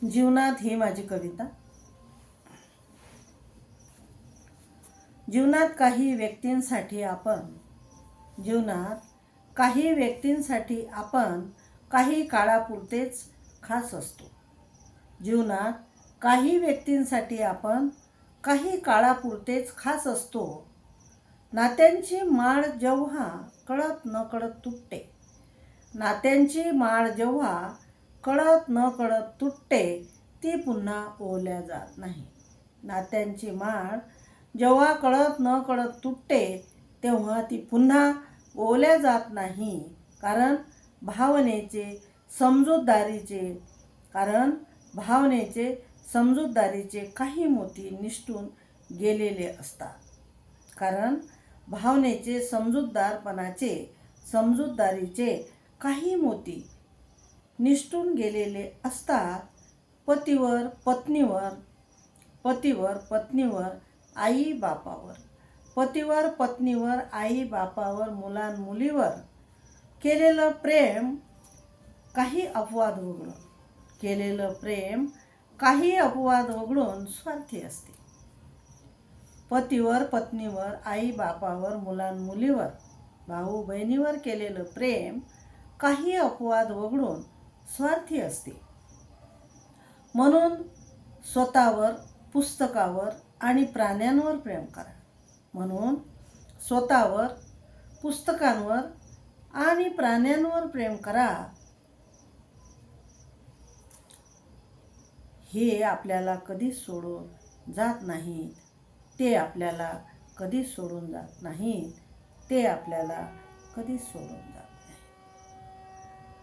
जीवनात ही माझी कविता. जीवनात काही व्यक्तींसाठी आपण काही काळापुरतेच खास असतो. जीवनात काही व्यक्तींसाठी आपण काही काळापुरतेच खास असतो. नात्यांची माळ जेव्हा कळत नकळत तुटते, नात्यांची माळ जेव्हा कळत नकळत तुटते, ती पुन्हा ओवल्या जात नाही. नात्यांची माळ जेव्हा कळत नकळत तुटते, तेव्हा ती पुन्हा ओवल्या जात नाही. कारण भावनेचे काही मोती निसटून गेलेले असतात. समजूतदारीचे काही मोती निसटून गेलेले असतात. पतीवर पत्नीवर, आई बापावर, मुलांमुलीवर केलेलं प्रेम काही अपवाद वगळून स्वार्थी असते. पतीवर, पत्नीवर, आई बापावर, मुलांमुलीवर, भाऊ बहिणीवर केलेलं प्रेम काही अपवाद वगळून स्वार्थी असते. म्हणून स्वतःवर, पुस्तकावर आणि प्राण्यांवर प्रेम करा. म्हणून स्वतःवर, पुस्तकांवर आणि प्राण्यांवर प्रेम करा. हे आपल्याला कधी सोडून जात नाहीत. ते आपल्याला कधी सोडून जात नाहीत.